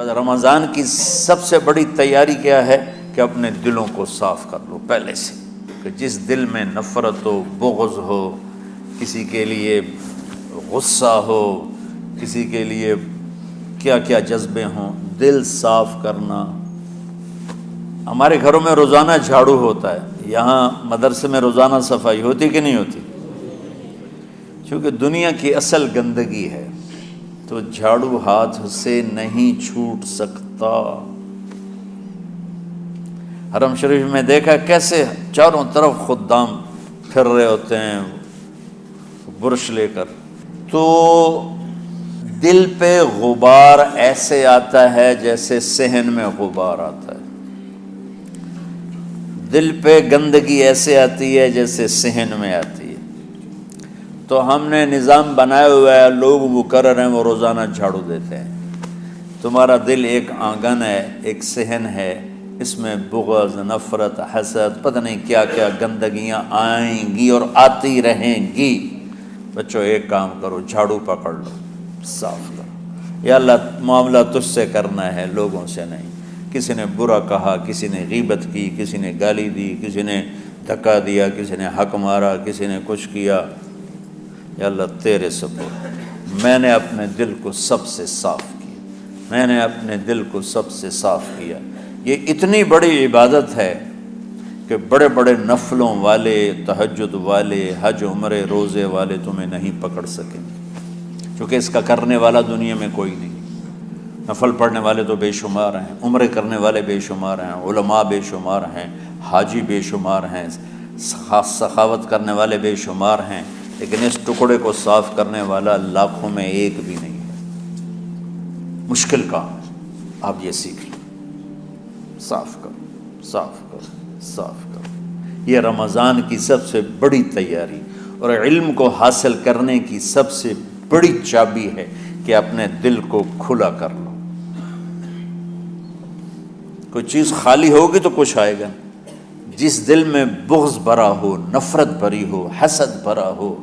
بس رمضان کی سب سے بڑی تیاری کیا ہے کہ اپنے دلوں کو صاف کر لو پہلے سے، کہ جس دل میں نفرت ہو، بغض ہو، کسی کے لیے غصہ ہو، کسی کے لیے کیا کیا جذبے ہوں، دل صاف کرنا۔ ہمارے گھروں میں روزانہ جھاڑو ہوتا ہے، یہاں مدرسے میں روزانہ صفائی ہوتی کہ نہیں ہوتی؟ چونکہ دنیا کی اصل گندگی ہے تو جھاڑو ہاتھ سے نہیں چھوٹ سکتا۔ حرم شریف میں دیکھا کیسے چاروں طرف خدام پھر رہے ہوتے ہیں برش لے کر، تو دل پہ غبار ایسے آتا ہے جیسے صحن میں غبار آتا ہے، دل پہ گندگی ایسے آتی ہے جیسے صحن میں آتی ہے۔ تو ہم نے نظام بنایا ہوا ہے، لوگ مقرر ہیں وہ روزانہ جھاڑو دیتے ہیں۔ تمہارا دل ایک آنگن ہے، ایک صحن ہے، اس میں بغض، نفرت، حسد، پتہ نہیں کیا کیا گندگیاں آئیں گی اور آتی رہیں گی۔ بچوں ایک کام کرو، جھاڑو پکڑ لو، صاف کرو۔ یا اللہ معاملہ تجھ سے کرنا ہے، لوگوں سے نہیں۔ کسی نے برا کہا، کسی نے غیبت کی، کسی نے گالی دی، کسی نے دھکا دیا، کسی نے حق مارا، کسی نے کچھ کیا، یا اللہ تیرے سپرد میں نے اپنے دل کو سب سے صاف کیا، میں نے اپنے دل کو سب سے صاف کیا۔ یہ اتنی بڑی عبادت ہے کہ بڑے بڑے نفلوں والے، تہجد والے، حج عمرے روزے والے تمہیں نہیں پکڑ سکیں گے، چونکہ اس کا کرنے والا دنیا میں کوئی نہیں۔ نفل پڑھنے والے تو بے شمار ہیں، عمرے کرنے والے بے شمار ہیں، علماء بے شمار ہیں، حاجی بے شمار ہیں، سخاوت کرنے والے بے شمار ہیں، لیکن اس ٹکڑے کو صاف کرنے والا لاکھوں میں ایک بھی نہیں ہے۔ مشکل کام ہے، آپ یہ سیکھ لیں، صاف کرو، صاف کرو، صاف کرو۔ یہ رمضان کی سب سے بڑی تیاری اور علم کو حاصل کرنے کی سب سے بڑی چابی ہے کہ اپنے دل کو کھلا کر لو۔ کوئی چیز خالی ہوگی تو کچھ آئے گا۔ جس دل میں بغض بھرا ہو، نفرت بھری ہو، حسد بھرا ہو،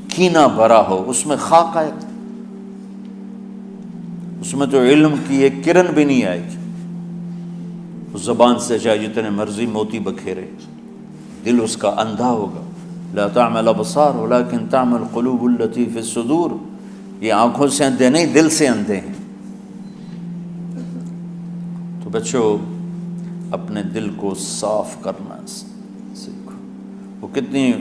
کینہ بھرا ہو، اس میں خاک آئے گا، اس میں تو علم کی ایک کرن بھی نہیں آئے گی۔ اس زبان سے چاہے جتنے مرضی موتی بکھیرے، دل اس کا اندھا ہوگا۔ لا تعمى الابصار ولكن تعمى القلوب التي في الصدور۔ یہ آنکھوں سے اندھے نہیں، دل سے اندھے ہیں۔ تو بچوں اپنے دل کو صاف کرنا سیکھو۔ وہ کتنی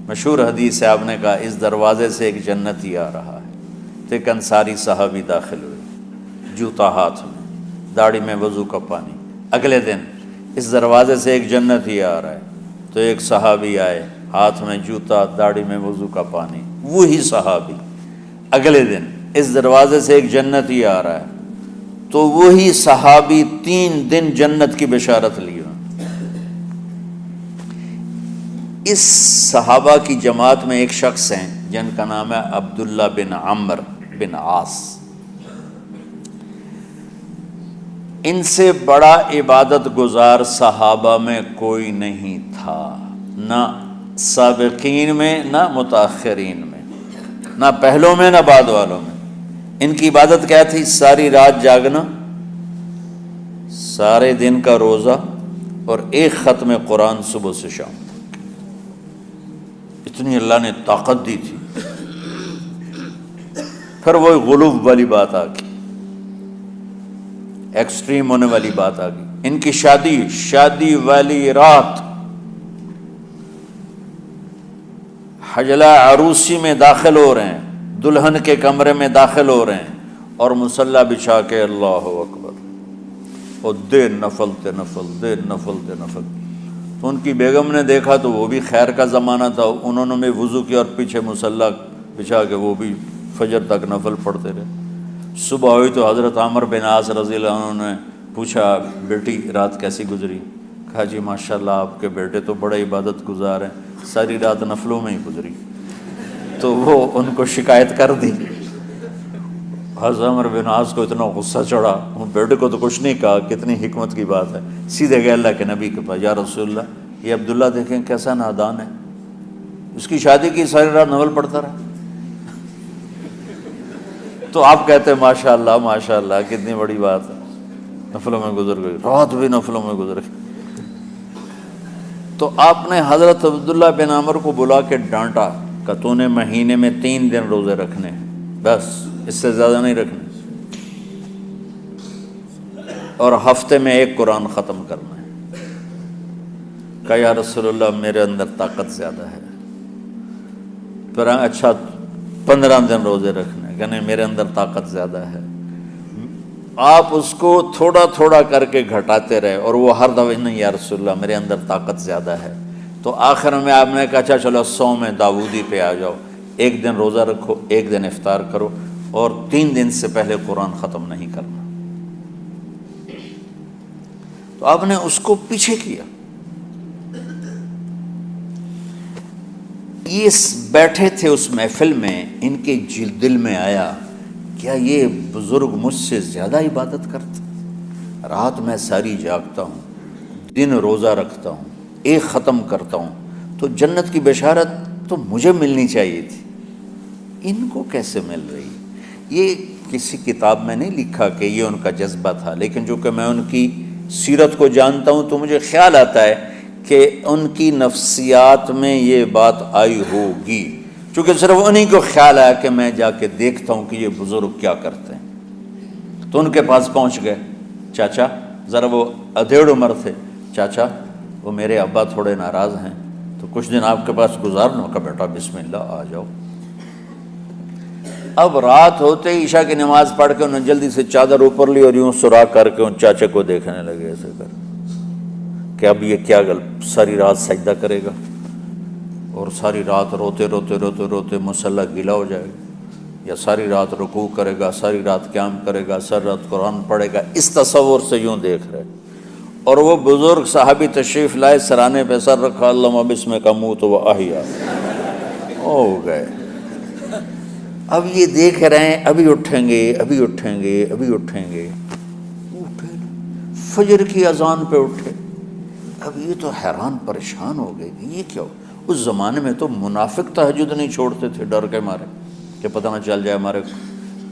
مشہور حدیث ہے، آپ نے کہا اس دروازے سے ایک جنتی آ رہا ہے، تو ایک انصاری صحابی داخل ہوئے، جوتا ہاتھ میں، داڑھی میں وضو کا پانی۔ اگلے دن اس دروازے سے ایک جنتی آ رہا ہے، تو ایک صحابی آئے، ہاتھ میں جوتا، داڑھی میں وضو کا پانی، وہی صحابی۔ اگلے دن اس دروازے سے ایک جنتی آ رہا ہے، تو وہی صحابی 3 دن جنت کی بشارت لی۔ اس صحابہ کی جماعت میں ایک شخص ہیں جن کا نام ہے عبداللہ بن عمرو بن عاص۔ ان سے بڑا عبادت گزار صحابہ میں کوئی نہیں تھا، نہ سابقین میں نہ متاخرین میں، نہ پہلوں میں نہ بعد والوں میں۔ ان کی عبادت کیا تھی؟ ساری رات جاگنا، سارے دن کا روزہ، اور ایک ختم قرآن صبح سے شام۔ اتنی اللہ نے طاقت دی تھی۔ پھر وہ غلوب والی بات آ گئی، ایکسٹریم ہونے والی بات آ گئی۔ ان کی شادی والی رات حجلہ عروسی میں داخل ہو رہے ہیں، دلہن کے کمرے میں داخل ہو رہے ہیں، اور مصلی بچھا کے اللہ اکبر، اور دیر نفل تے نفل، دیر نفل تے نفل۔ تو ان کی بیگم نے دیکھا تو وہ بھی خیر کا زمانہ تھا، انہوں نے بھی وضو کیا اور پیچھے مصلی بچھا کے وہ بھی فجر تک نفل پڑھتے رہے۔ صبح ہوئی تو حضرت عمرو بن عاص رضی اللہ عنہ نے پوچھا بیٹی رات کیسی گزری؟ کہا جی ماشاءاللہ آپ کے بیٹے تو بڑے عبادت گزار ہیں، ساری رات نفلوں میں ہی گزری۔ تو وہ ان کو شکایت کر دی۔ حضرت عمرو بن عاص کو اتنا غصہ چڑھا، وہ بیٹے کو تو کچھ نہیں کہا، کتنی حکمت کی بات ہے، سیدھے گئے اللہ کے نبی کے پاس، یا رسول اللہ یہ عبداللہ دیکھیں کیسا نادان ہے، اس کی شادی کی ساری رات نفل پڑھتا رہا۔ تو آپ کہتے ہیں ماشاءاللہ ماشاءاللہ کتنی بڑی بات ہے۔ نفلوں میں گزر گئی، رات بھی نفلوں میں گزر گئی۔ تو آپ نے حضرت عبداللہ بن عمر کو بلا کے ڈانٹا کہ تو نے مہینے میں 3 دن روزے رکھنے ہیں، بس اس سے زیادہ نہیں رکھنے، اور ہفتے میں 1 قرآن ختم کرنا ہے۔ کہا یا رسول اللہ میرے اندر طاقت زیادہ ہے۔ پھر اچھا 15 دن روزے رکھنے، کہ نہیں میرے اندر طاقت زیادہ ہے۔ آپ اس کو تھوڑا تھوڑا کر کے گھٹاتے رہے، اور وہ ہر دفعہ نہیں یا رسول اللہ میرے اندر طاقت زیادہ ہے۔ تو آخر میں آپ نے کہا اچھا چلو 100 میں داؤدی پہ آ جاؤ، 1 دن روزہ رکھو، 1 دن افطار کرو، اور 3 دن سے پہلے قرآن ختم نہیں کرنا۔ تو آپ نے اس کو پیچھے کیا۔ یہ بیٹھے تھے اس محفل میں، ان کے دل میں آیا کیا یہ بزرگ مجھ سے زیادہ عبادت کرتا؟ رات میں ساری جاگتا ہوں، دن روزہ رکھتا ہوں، 1 ختم کرتا ہوں، تو جنت کی بشارت تو مجھے ملنی چاہیے تھی، ان کو کیسے مل رہی؟ یہ کسی کتاب میں نہیں لکھا کہ یہ ان کا جذبہ تھا، لیکن جو کہ میں ان کی سیرت کو جانتا ہوں تو مجھے خیال آتا ہے کہ ان کی نفسیات میں یہ بات آئی ہوگی، چونکہ صرف انہی کو خیال آیا کہ میں جا کے دیکھتا ہوں کہ یہ بزرگ کیا کرتے ہیں۔ تو ان کے پاس پہنچ گئے، چاچا، ذرا وہ ادھیڑ عمر تھے، چاچا وہ میرے ابا تھوڑے ناراض ہیں، تو کچھ دن آپ کے پاس گزار لوں؟ کا بیٹا بسم اللہ آ جاؤ۔ اب رات ہوتے ہی عشاء کی نماز پڑھ کے انہوں نے جلدی سے چادر اوپر لی اور یوں سراغ کر کے ان چاچے کو دیکھنے لگے ایسے کر کہ اب یہ کیا ساری رات سجدہ کرے گا، اور ساری رات روتے روتے روتے روتے مصلی گیلا ہو جائے گا، یا ساری رات رکوع کرے گا، ساری رات قیام کرے گا، ساری رات قرآن پڑھے گا، اس تصور سے یوں دیکھ رہے۔ اور وہ بزرگ صحابی تشریف لائے، سرانے پہ سر رکھا، اللہم بسمک اموت و احیا، ہو گئے۔ اب یہ دیکھ رہے ہیں ابھی اٹھیں گے، ابھی اٹھیں گے، ابھی اٹھیں گے، اٹھے فجر کی اذان پہ اٹھے۔ اب یہ تو حیران پریشان ہو گئے کہ یہ کیا ہو؟ اس زمانے میں تو منافق تہجد نہیں چھوڑتے تھے ڈر کے مارے کہ پتہ نہ چل جائے ہمارے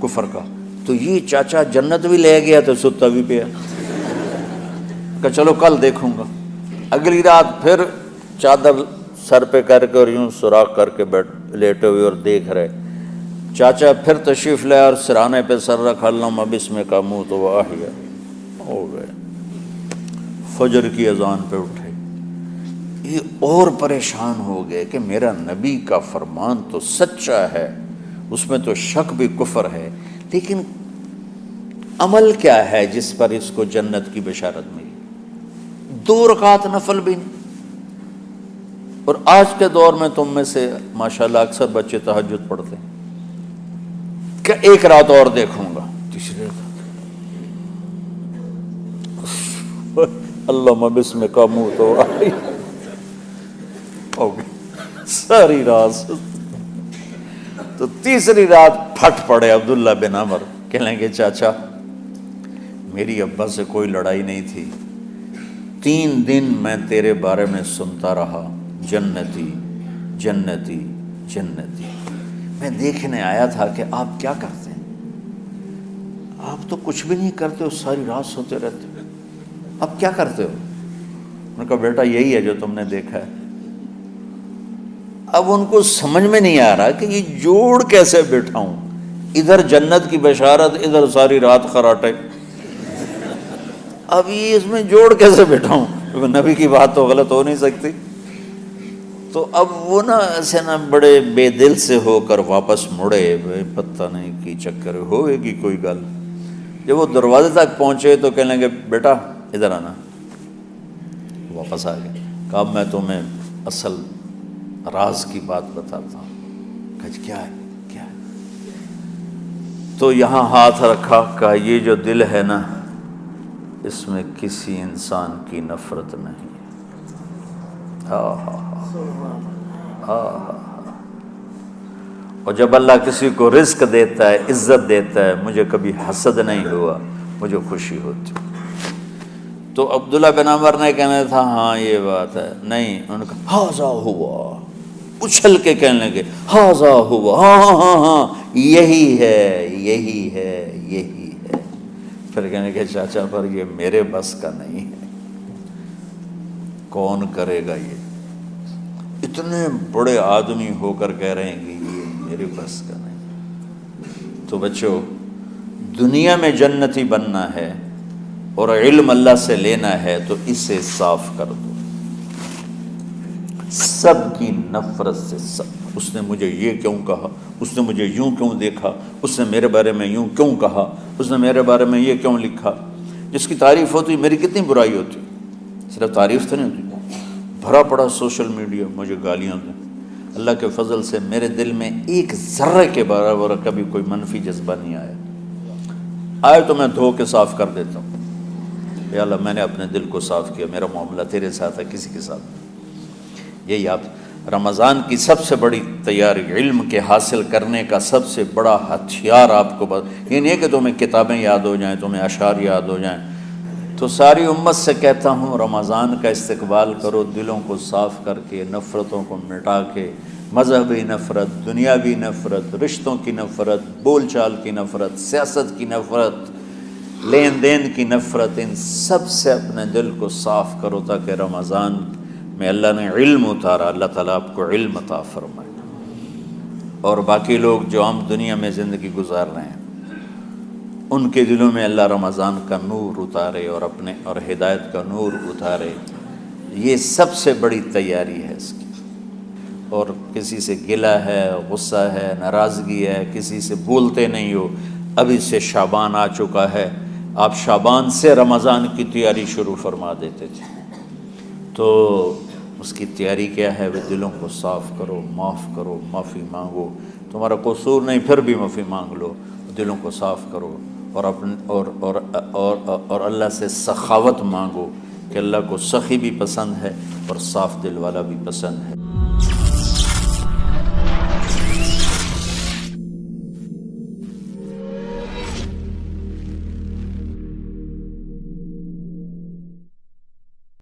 کفر کا، تو یہ چاچا جنت بھی لے گیا تو ستا بھی پیا کہ چلو کل دیکھوں گا۔ اگلی رات پھر چادر سر پہ کر کے اور یوں سوراخ کر کے لیٹے ہوئے اور دیکھ رہے۔ چاچا پھر تشریف لائے اور سرانے پہ سر رکھا، اللہم بسمک اموت و احیا، ہو گئے۔ فجر کی اذان پہ اٹھے، یہ اور پریشان ہو گئے کہ میرا نبی کا فرمان تو سچا ہے، اس میں تو شک بھی کفر ہے، لیکن عمل کیا ہے جس پر اس کو جنت کی بشارت ملی؟ 2 رکعت نفل بھی نہیں۔ اور آج کے دور میں تم میں سے ماشاءاللہ اکثر بچے تہجد پڑھتے ہیں کہ 1 رات اور دیکھوں گا، تیسری رات اللہم بسمک اموت و احیا، ہو گئی ساری رات۔ تو تیسری رات پھٹ پڑے عبداللہ بن عمر، کہنے لگے چاچا میری ابا سے کوئی لڑائی نہیں تھی، 3 دن میں تیرے بارے میں سنتا رہا، جنتی جنتی جنتی۔ میں دیکھنے آیا تھا کہ آپ کیا کرتے ہیں، آپ تو کچھ بھی نہیں کرتے ہو، ساری رات سوتے رہتے ہو، اب کیا کرتے ہو؟ انہوں نے کہا بیٹا یہی ہے جو تم نے دیکھا ہے۔ اب ان کو سمجھ میں نہیں آ رہا کہ یہ جوڑ کیسے بٹھاؤں، ادھر جنت کی بشارت، ادھر ساری رات خراٹے، اب یہ اس میں جوڑ کیسے بٹھاؤں؟ کیونکہ نبی کی بات تو غلط ہو نہیں سکتی۔ تو اب وہ نا ایسے نا بڑے بے دل سے ہو کر واپس مڑے، پتہ نہیں کی چکر ہوئے گی کوئی گل۔ جب وہ دروازے تک پہنچے تو کہنے لگے بیٹا ادھر آنا، واپس آ گئے۔ کہا میں تمہیں اصل راز کی بات بتاتا ہوں۔ کہا کیا ہے کیا ہے؟ تو یہاں ہاتھ رکھا، کہا یہ جو دل ہے نا اس میں کسی انسان کی نفرت نہیں۔ اور جب اللہ کسی کو رزق دیتا ہے، عزت دیتا ہے، مجھے کبھی حسد نہیں ہوا، مجھے خوشی ہوتی۔ تو عبداللہ بن عمر نے کہنا تھا ہاں یہ بات ہے، نہیں، انہوں نے کہا ہاذا ہوا، اچھل کے کہنے لگے ہاذا ہوا، ہاں ہاں ہاں ہاں یہی ہے یہی ہے یہی ہے۔ پھر کہنے کہ چاچا پر یہ میرے بس کا نہیں ہے، کون کرے گا یہ؟ اتنے بڑے آدمی ہو کر کہہ رہے ہیں کہ یہ میرے بس کا نہیں۔ تو بچوں، دنیا میں جنتی بننا ہے اور علم اللہ سے لینا ہے تو اسے صاف کر دو، سب کی نفرت سے۔ سب، اس نے مجھے یہ کیوں کہا، اس نے مجھے یوں کیوں دیکھا، اس نے میرے بارے میں یوں کیوں کہا، اس نے میرے بارے میں یہ کیوں لکھا۔ جس کی تعریف ہوتی میری کتنی برائی ہوتی، صرف تعریف تو نہیں ہوتی، بھرا پڑا سوشل میڈیا مجھے گالیاں دیں۔ اللہ کے فضل سے میرے دل میں ایک ذرے کے برابر کبھی کوئی منفی جذبہ نہیں آیا، آئے تو میں دھو کے صاف کر دیتا ہوں، یا اللہ میں نے اپنے دل کو صاف کیا، میرا معاملہ تیرے ساتھ ہے، کسی کے ساتھ نہیں۔ یہی آپ رمضان کی سب سے بڑی تیاری، علم کے حاصل کرنے کا سب سے بڑا ہتھیار آپ کو یہ نہیں ہے کہ تمہیں کتابیں یاد ہو جائیں، تمہیں اشعار یاد ہو جائیں۔ تو ساری امت سے کہتا ہوں رمضان کا استقبال کرو، دلوں کو صاف کر کے، نفرتوں کو مٹا کے، مذہبی نفرت، دنیاوی نفرت، رشتوں کی نفرت، بول چال کی نفرت، سیاست کی نفرت، لین دین کی نفرت، ان سب سے اپنے دل کو صاف کرو تاکہ رمضان میں اللہ نے علم اتارا، اللہ تعالیٰ آپ کو علم عطا فرمائے، اور باقی لوگ جو عام دنیا میں زندگی گزار رہے ہیں ان کے دلوں میں اللہ رمضان کا نور اتارے اور اپنے اور ہدایت کا نور اتارے۔ یہ سب سے بڑی تیاری ہے اس کی۔ اور کسی سے گلہ ہے، غصہ ہے، ناراضگی ہے، کسی سے بولتے نہیں ہو، ابھی سے شعبان آ چکا ہے، آپ شعبان سے رمضان کی تیاری شروع فرما دیتے تھے۔ تو اس کی تیاری کیا ہے؟ وہ دلوں کو صاف کرو، معاف کرو، معافی مانگو، تمہارا قصور نہیں پھر بھی معافی مانگ لو، دلوں کو صاف کرو، اور اپنے اور اللہ سے سخاوت مانگو کہ اللہ کو سخی بھی پسند ہے اور صاف دل والا بھی پسند ہے۔